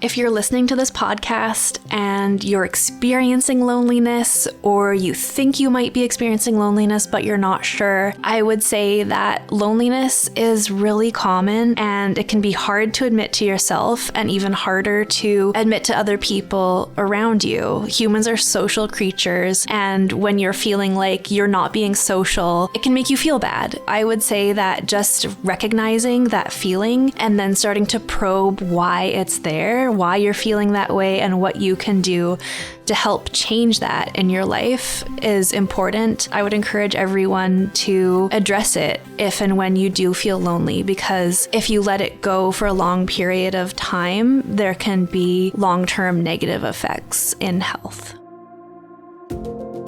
If you're listening to this podcast and you're experiencing loneliness, or you think you might be experiencing loneliness but you're not sure, I would say that loneliness is really common and it can be hard to admit to yourself and even harder to admit to other people around you. Humans are social creatures, and when you're feeling like you're not being social, it can make you feel bad. I would say that just recognizing that feeling and then starting to probe why it's there, why you're feeling that way, and what you can do to help change that in your life is important. I would encourage everyone to address it if and when you do feel lonely, because if you let it go for a long period of time, there can be long-term negative effects in health.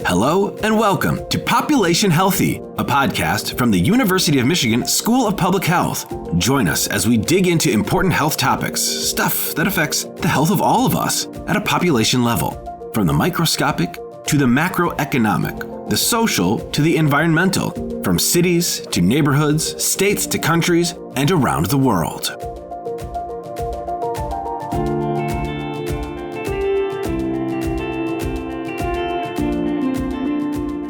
Hello and welcome to Population Healthy, a podcast from the University of Michigan School of Public Health. Join us as we dig into important health topics, stuff that affects the health of all of us at a population level, from the microscopic to the macroeconomic, the social to the environmental, from cities to neighborhoods, states to countries, and around the world.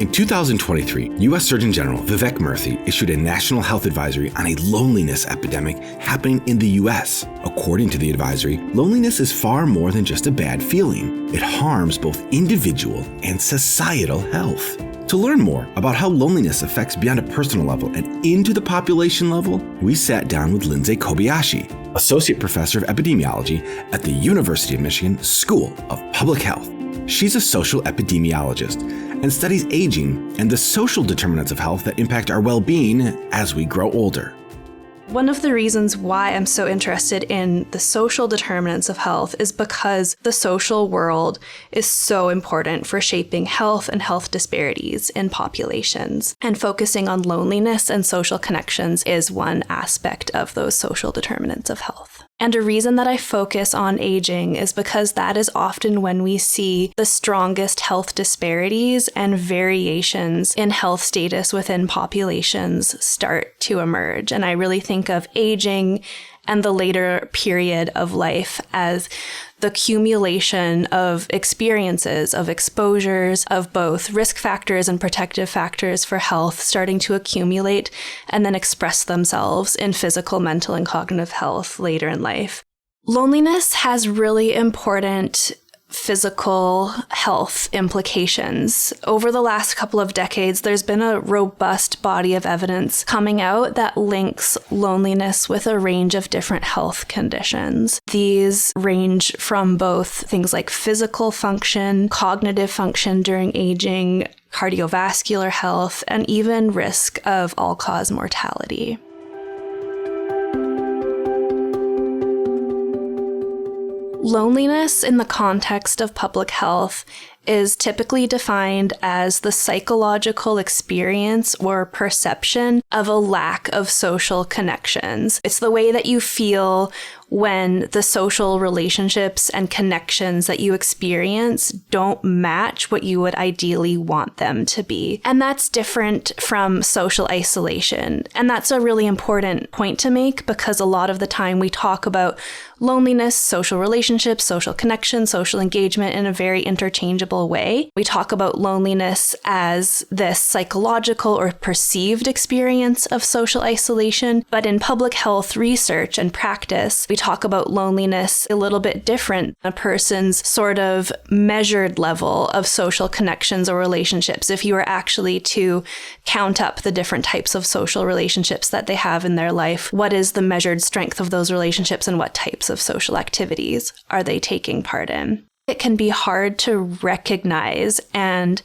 In 2023, U.S. Surgeon General Vivek Murthy issued a national health advisory on a loneliness epidemic happening in the U.S. According to the advisory, loneliness is far more than just a bad feeling. It harms both individual and societal health. To learn more about how loneliness affects beyond a personal level and into the population level, we sat down with Lindsay Kobayashi, Associate Professor of Epidemiology at the University of Michigan School of Public Health. She's a social epidemiologist and studies aging and the social determinants of health that impact our well-being as we grow older. One of the reasons why I'm so interested in the social determinants of health is because the social world is so important for shaping health and health disparities in populations. And focusing on loneliness and social connections is one aspect of those social determinants of health. And a reason that I focus on aging is because that is often when we see the strongest health disparities and variations in health status within populations start to emerge. And I really think of aging and the later period of life as the accumulation of experiences, of exposures, of both risk factors and protective factors for health starting to accumulate and then express themselves in physical, mental, and cognitive health later in life. Loneliness has really important physical health implications. Over the last couple of decades, there's been a robust body of evidence coming out that links loneliness with a range of different health conditions. These range from both things like physical function, cognitive function during aging, cardiovascular health, and even risk of all-cause mortality. Loneliness in the context of public health is typically defined as the psychological experience or perception of a lack of social connections. It's the way that you feel when the social relationships and connections that you experience don't match what you would ideally want them to be. And that's different from social isolation. And that's a really important point to make, because a lot of the time we talk about loneliness, social relationships, social connection, social engagement in a very interchangeable way. We talk about loneliness as this psychological or perceived experience of social isolation, but in public health research and practice, we talk about loneliness a little bit different. A person's sort of measured level of social connections or relationships, if you were actually to count up the different types of social relationships that they have in their life, what is the measured strength of those relationships and what types of social activities are they taking part in? It can be hard to recognize and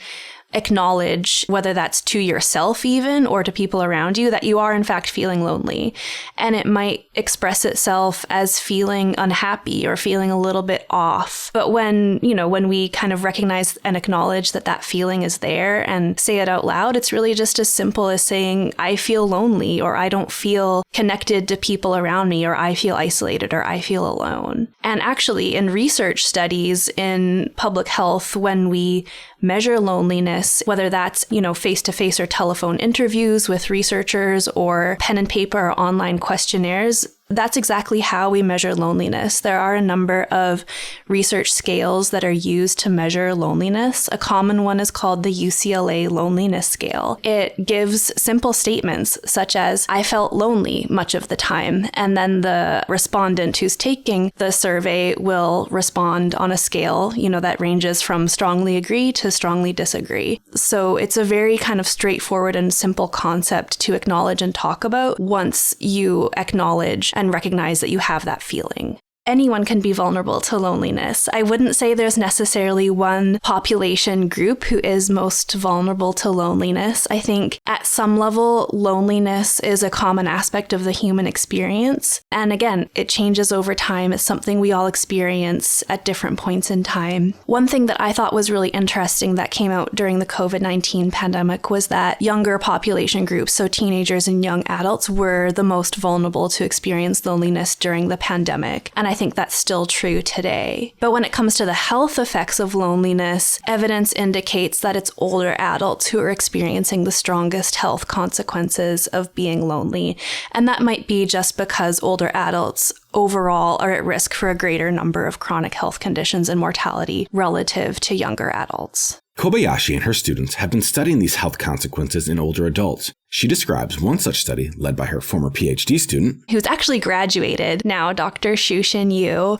acknowledge, whether that's to yourself even or to people around you, that you are in fact feeling lonely. And it might express itself as feeling unhappy or feeling a little bit off. But when we kind of recognize and acknowledge that that feeling is there and say it out loud, it's really just as simple as saying, I feel lonely, or I don't feel connected to people around me, or I feel isolated, or I feel alone. And actually, in research studies in public health, when we measure loneliness, whether that's, face-to-face or telephone interviews with researchers or pen and paper or online questionnaires, that's exactly how we measure loneliness. There are a number of research scales that are used to measure loneliness. A common one is called the UCLA Loneliness Scale. It gives simple statements such as, I felt lonely much of the time. And then the respondent who's taking the survey will respond on a scale, that ranges from strongly agree to strongly disagree. So it's a very kind of straightforward and simple concept to acknowledge and talk about once you acknowledge and recognize that you have that feeling. Anyone can be vulnerable to loneliness. I wouldn't say there's necessarily one population group who is most vulnerable to loneliness. I think at some level, loneliness is a common aspect of the human experience. And again, it changes over time. It's something we all experience at different points in time. One thing that I thought was really interesting that came out during the COVID-19 pandemic was that younger population groups, so teenagers and young adults, were the most vulnerable to experience loneliness during the pandemic. And I think that's still true today. But when it comes to the health effects of loneliness, evidence indicates that it's older adults who are experiencing the strongest health consequences of being lonely. And that might be just because older adults overall are at risk for a greater number of chronic health conditions and mortality relative to younger adults. Kobayashi and her students have been studying these health consequences in older adults. She describes one such study led by her former PhD student, who's actually graduated now, Dr. Shushin Yu,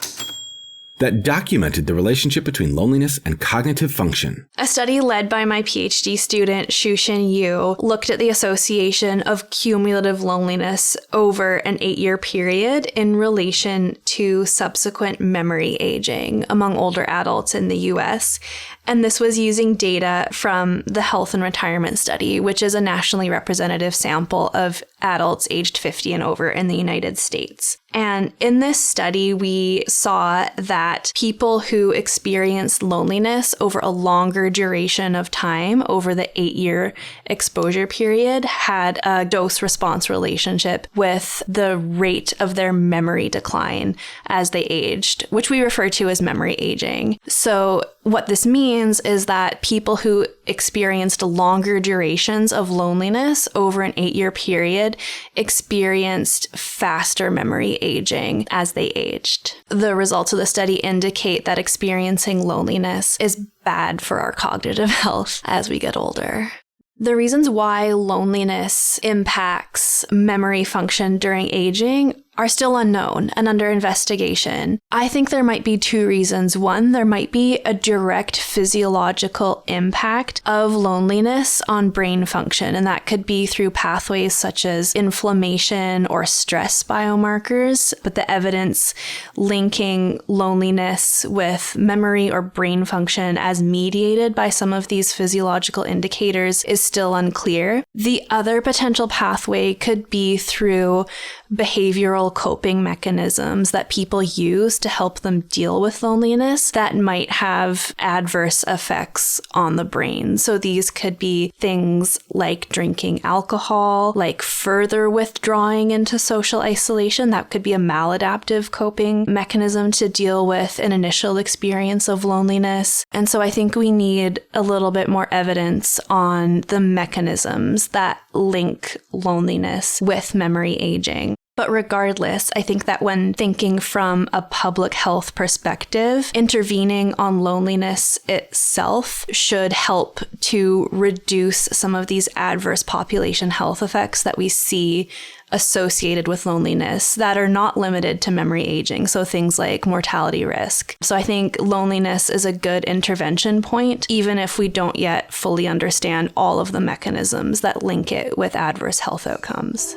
that documented the relationship between loneliness and cognitive function. A study led by my PhD student, Shushin Yu, looked at the association of cumulative loneliness over an 8-year period in relation to subsequent memory aging among older adults in the US. And this was using data from the Health and Retirement Study, which is a nationally representative sample of adults aged 50 and over in the United States. And in this study, we saw that people who experienced loneliness over a longer duration of time, over the 8-year exposure period, had a dose-response relationship with the rate of their memory decline as they aged, which we refer to as memory aging. So what this means is that people who experienced longer durations of loneliness over an 8-year period experienced faster memory aging as they aged. The results of the study indicate that experiencing loneliness is bad for our cognitive health as we get older. The reasons why loneliness impacts memory function during aging are still unknown and under investigation. I think there might be 2 reasons. One, there might be a direct physiological impact of loneliness on brain function, and that could be through pathways such as inflammation or stress biomarkers. But the evidence linking loneliness with memory or brain function as mediated by some of these physiological indicators is still unclear. The other potential pathway could be through behavioral coping mechanisms that people use to help them deal with loneliness that might have adverse effects on the brain. So these could be things like drinking alcohol, like further withdrawing into social isolation. That could be a maladaptive coping mechanism to deal with an initial experience of loneliness. And so I think we need a little bit more evidence on the mechanisms that link loneliness with memory aging. But regardless, I think that when thinking from a public health perspective, intervening on loneliness itself should help to reduce some of these adverse population health effects that we see associated with loneliness that are not limited to memory aging, so things like mortality risk. So I think loneliness is a good intervention point, even if we don't yet fully understand all of the mechanisms that link it with adverse health outcomes.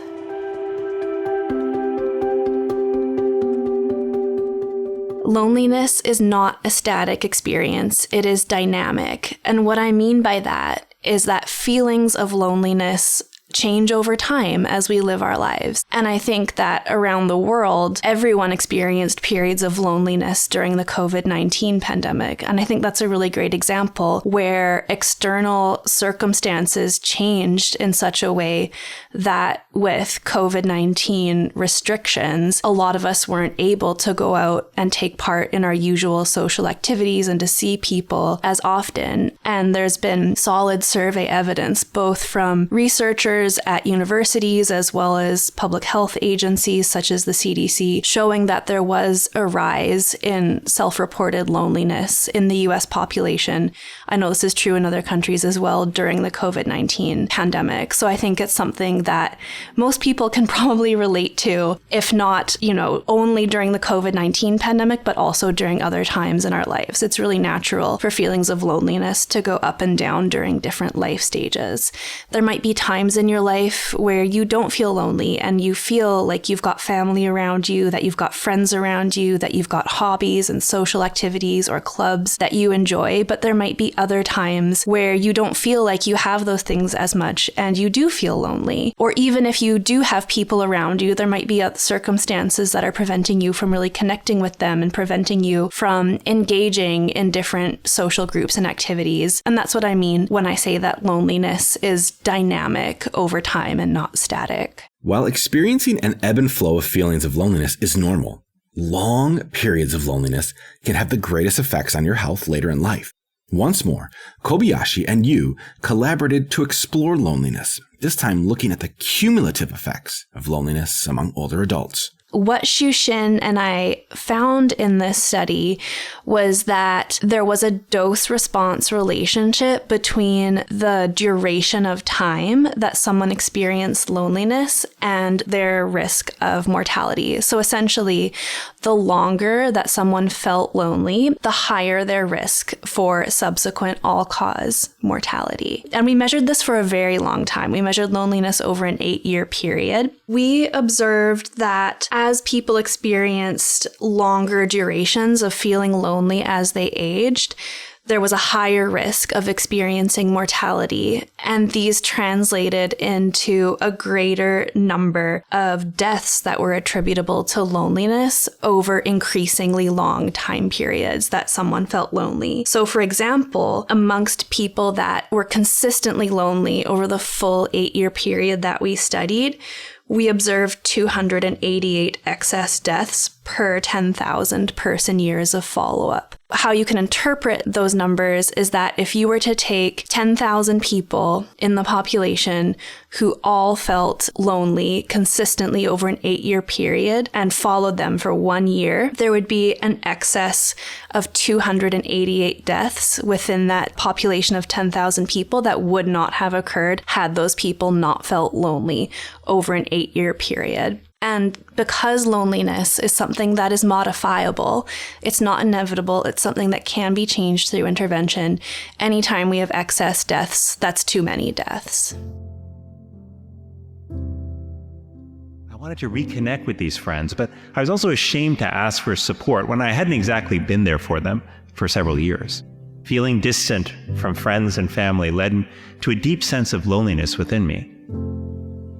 Loneliness is not a static experience, it is dynamic. And what I mean by that is that feelings of loneliness change over time as we live our lives. And I think that around the world, everyone experienced periods of loneliness during the COVID-19 pandemic. And I think that's a really great example where external circumstances changed in such a way that with COVID-19 restrictions, a lot of us weren't able to go out and take part in our usual social activities and to see people as often. And there's been solid survey evidence, both from researchers papers at universities as well as public health agencies such as the CDC showing that there was a rise in self-reported loneliness in the US population. I know this is true in other countries as well during the COVID-19 pandemic. So I think it's something that most people can probably relate to, if not, only during the COVID-19 pandemic, but also during other times in our lives. It's really natural for feelings of loneliness to go up and down during different life stages. There might be times in your life where you don't feel lonely and you feel like you've got family around you, that you've got friends around you, that you've got hobbies and social activities or clubs that you enjoy. But there might be other times where you don't feel like you have those things as much and you do feel lonely. Or even if you do have people around you, there might be circumstances that are preventing you from really connecting with them and preventing you from engaging in different social groups and activities. And that's what I mean when I say that loneliness is dynamic over time and not static. While experiencing an ebb and flow of feelings of loneliness is normal, long periods of loneliness can have the greatest effects on your health later in life. Once more, Kobayashi and you collaborated to explore loneliness, this time looking at the cumulative effects of loneliness among older adults. What Xu Xin and I found in this study was that there was a dose-response relationship between the duration of time that someone experienced loneliness and their risk of mortality. So essentially, the longer that someone felt lonely, the higher their risk for subsequent all-cause mortality. And we measured this for a very long time. We measured loneliness over an 8-year period. We observed that as people experienced longer durations of feeling lonely as they aged, there was a higher risk of experiencing mortality, and these translated into a greater number of deaths that were attributable to loneliness over increasingly long time periods that someone felt lonely. So, for example, amongst people that were consistently lonely over the full 8-year period that we studied, we observed 288 excess deaths per 10,000 person years of follow-up. How you can interpret those numbers is that if you were to take 10,000 people in the population who all felt lonely consistently over an 8-year period and followed them for 1 year, there would be an excess of 288 deaths within that population of 10,000 people that would not have occurred had those people not felt lonely over an 8-year period. And because loneliness is something that is modifiable, it's not inevitable, it's something that can be changed through intervention. Anytime we have excess deaths, that's too many deaths. I wanted to reconnect with these friends, but I was also ashamed to ask for support when I hadn't exactly been there for them for several years. Feeling distant from friends and family led to a deep sense of loneliness within me.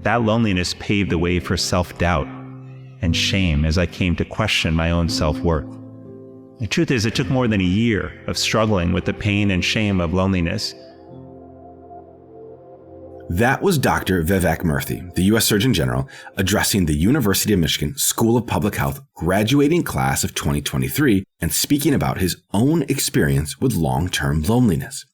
That loneliness paved the way for self-doubt and shame as I came to question my own self-worth. The truth is, it took more than a year of struggling with the pain and shame of loneliness. That was Dr. Vivek Murthy, the U.S. Surgeon General, addressing the University of Michigan School of Public Health graduating class of 2023 and speaking about his own experience with long-term loneliness.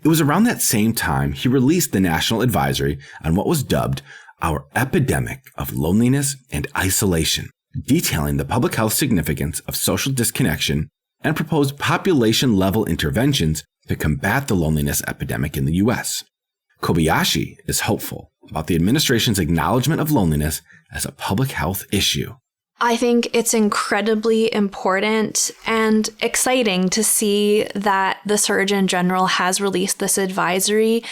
It was around that same time he released the National Advisory on what was dubbed our epidemic of loneliness and isolation, detailing the public health significance of social disconnection and proposed population-level interventions to combat the loneliness epidemic in the U.S. Kobayashi is hopeful about the administration's acknowledgement of loneliness as a public health issue. I think it's incredibly important and exciting to see that the Surgeon General has released this advisory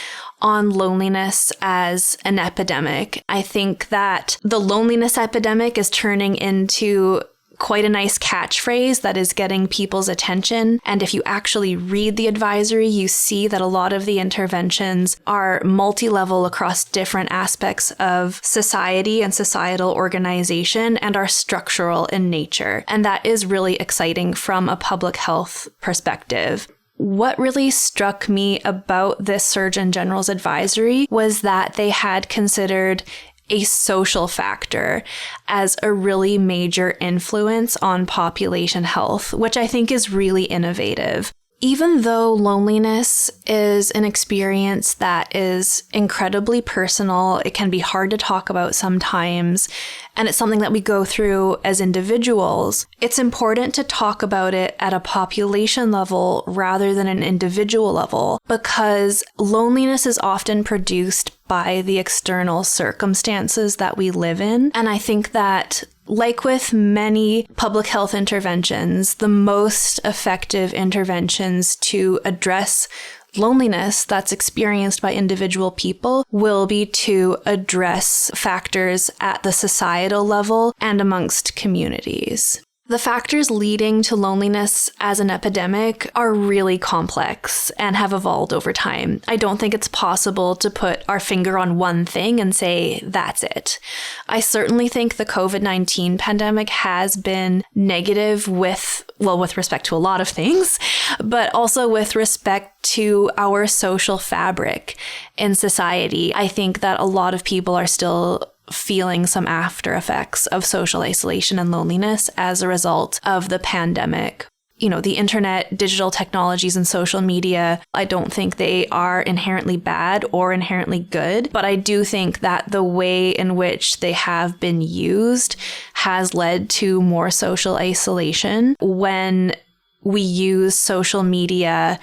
on loneliness as an epidemic. I think that the loneliness epidemic is turning into quite a nice catchphrase that is getting people's attention. And if you actually read the advisory, you see that a lot of the interventions are multi-level across different aspects of society and societal organization and are structural in nature. And that is really exciting from a public health perspective. What really struck me about this Surgeon General's advisory was that they had considered a social factor as a really major influence on population health, which I think is really innovative. Even though loneliness is an experience that is incredibly personal, it can be hard to talk about sometimes, and it's something that we go through as individuals, it's important to talk about it at a population level rather than an individual level, because loneliness is often produced by the external circumstances that we live in. And I think that, like with many public health interventions, the most effective interventions to address loneliness that's experienced by individual people will be to address factors at the societal level and amongst communities. The factors leading to loneliness as an epidemic are really complex and have evolved over time. I don't think it's possible to put our finger on one thing and say, that's it. I certainly think the COVID-19 pandemic has been negative with respect to a lot of things, but also with respect to our social fabric in society. I think that a lot of people are still feeling some after effects of social isolation and loneliness as a result of the pandemic. You know, the internet, digital technologies, and social media, I don't think they are inherently bad or inherently good, but I do think that the way in which they have been used has led to more social isolation. When we use social media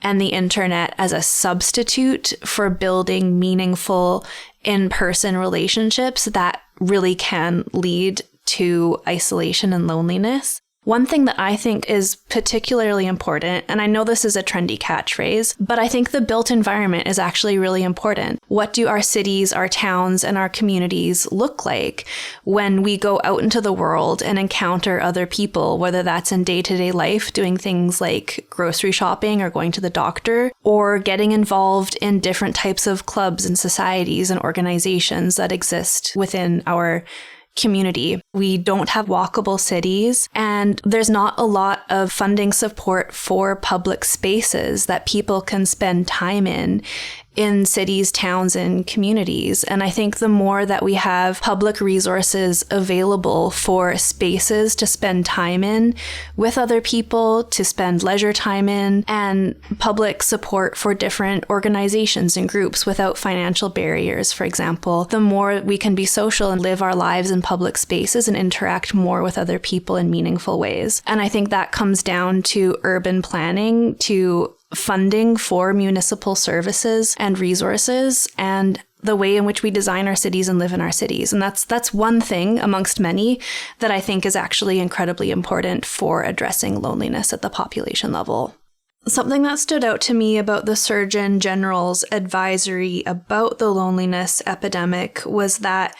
and the internet as a substitute for building meaningful in-person relationships, that really can lead to isolation and loneliness. One thing that I think is particularly important, and I know this is a trendy catchphrase, but I think the built environment is actually really important. What do our cities, our towns, and our communities look like when we go out into the world and encounter other people, whether that's in day-to-day life, doing things like grocery shopping or going to the doctor, or getting involved in different types of clubs and societies and organizations that exist within our community. We don't have walkable cities, and there's not a lot of funding support for public spaces that people can spend time in cities, towns, and communities. And I think the more that we have public resources available for spaces to spend time in with other people, to spend leisure time in, and public support for different organizations and groups without financial barriers, for example, the more we can be social and live our lives in public spaces and interact more with other people in meaningful ways. And I think that comes down to urban planning, to funding for municipal services and resources, and the way in which we design our cities and live in our cities. And that's one thing amongst many that I think is actually incredibly important for addressing loneliness at the population level. Something that stood out to me about the Surgeon General's advisory about the loneliness epidemic was that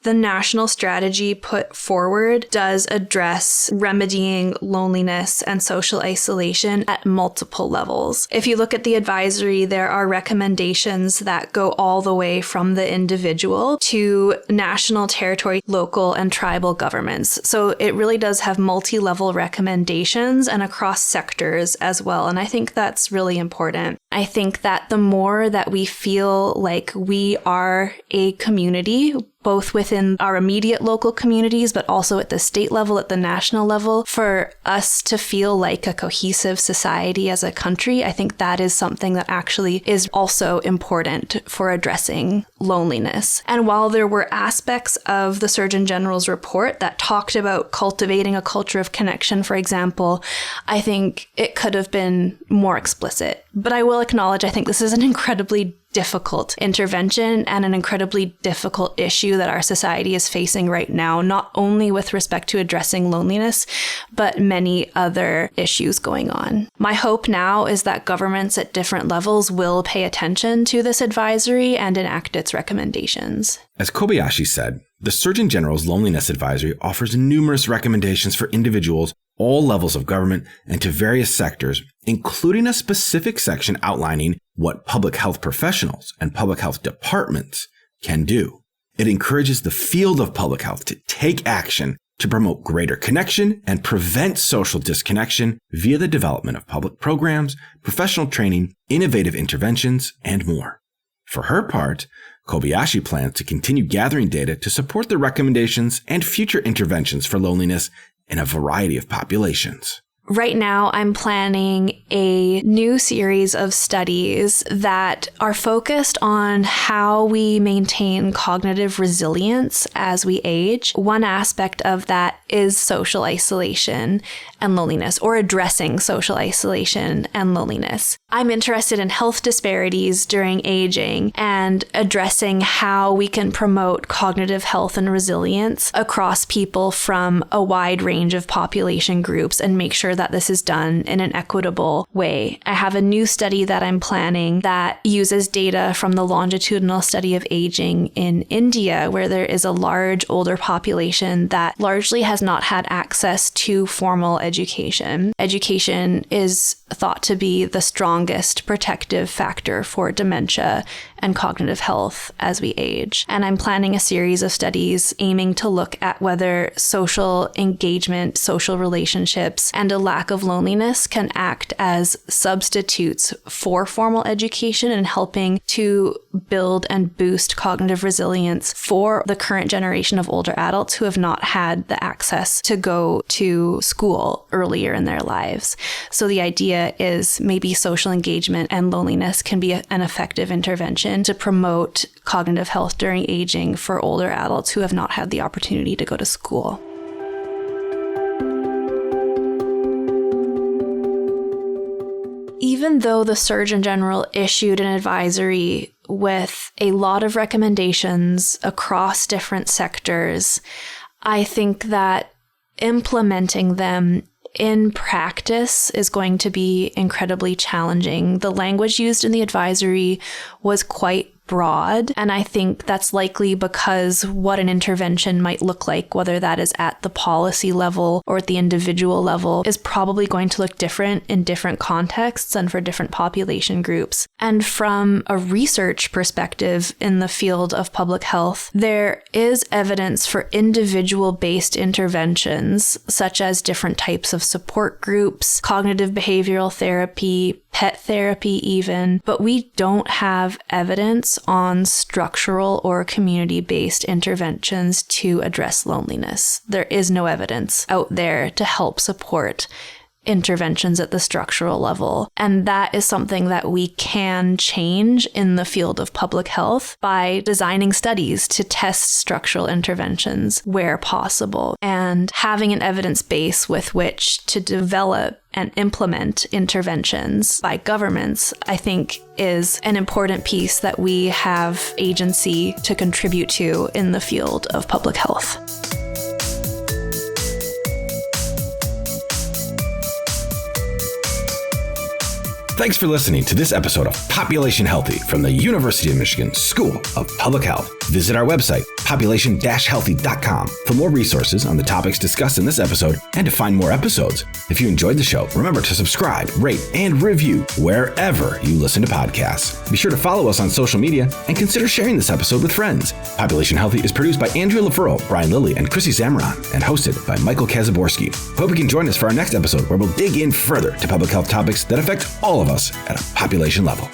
the national strategy put forward does address remedying loneliness and social isolation at multiple levels. If you look at the advisory, there are recommendations that go all the way from the individual to national, territory, local, and tribal governments. So it really does have multi-level recommendations and across sectors as well. And I think that's really important. I think that the more that we feel like we are a community, both within our immediate local communities, but also at the state level, at the national level, for us to feel like a cohesive society as a country, I think that is something that actually is also important for addressing loneliness. And while there were aspects of the Surgeon General's report that talked about cultivating a culture of connection, for example, I think it could have been more explicit. But I will acknowledge, I think this is an incredibly difficult intervention and an incredibly difficult issue that our society is facing right now, not only with respect to addressing loneliness, but many other issues going on. My hope now is that governments at different levels will pay attention to this advisory and enact its recommendations. As Kobayashi said, the Surgeon General's Loneliness Advisory offers numerous recommendations for individuals, all levels of government, and to various sectors, including a specific section outlining what public health professionals and public health departments can do. It encourages the field of public health to take action to promote greater connection and prevent social disconnection via the development of public programs, professional training, innovative interventions, and more. For her part, Kobayashi plans to continue gathering data to support the recommendations and future interventions for loneliness in a variety of populations. Right now, I'm planning a new series of studies that are focused on how we maintain cognitive resilience as we age. One aspect of that is social isolation and loneliness, or addressing social isolation and loneliness. I'm interested in health disparities during aging and addressing how we can promote cognitive health and resilience across people from a wide range of population groups and make sure that this is done in an equitable way. I have a new study that I'm planning that uses data from the longitudinal study of aging in India, where there is a large older population that largely has not had access to formal education. Education is thought to be the strongest protective factor for dementia and cognitive health as we age. And I'm planning a series of studies aiming to look at whether social engagement, social relationships, and a lack of loneliness can act as substitutes for formal education and helping to build and boost cognitive resilience for the current generation of older adults who have not had the access to go to school earlier in their lives. So the idea is maybe social engagement and loneliness can be an effective intervention to promote cognitive health during aging for older adults who have not had the opportunity to go to school. Even though the Surgeon General issued an advisory with a lot of recommendations across different sectors, I think that implementing them in practice is going to be incredibly challenging. The language used in the advisory was quite broad, and I think that's likely because what an intervention might look like, whether that is at the policy level or at the individual level, is probably going to look different in different contexts and for different population groups. And from a research perspective in the field of public health, there is evidence for individual-based interventions, such as different types of support groups, cognitive behavioral therapy, pet therapy even, but we don't have evidence on structural or community-based interventions to address loneliness. There is no evidence out there to help support interventions at the structural level. And that is something that we can change in the field of public health by designing studies to test structural interventions where possible and having an evidence base with which to develop and implement interventions by governments, I think is an important piece that we have agency to contribute to in the field of public health. Thanks for listening to this episode of Population Healthy from the University of Michigan School of Public Health. Visit our website, population-healthy.com, for more resources on the topics discussed in this episode and to find more episodes. If you enjoyed the show, remember to subscribe, rate, and review wherever you listen to podcasts. Be sure to follow us on social media and consider sharing this episode with friends. Population Healthy is produced by Andrea Laferro, Brian Lilly, and Chrissy Zamaron, and hosted by Michael Kazaborski. Hope you can join us for our next episode where we'll dig in further to public health topics that affect all of us at a population level.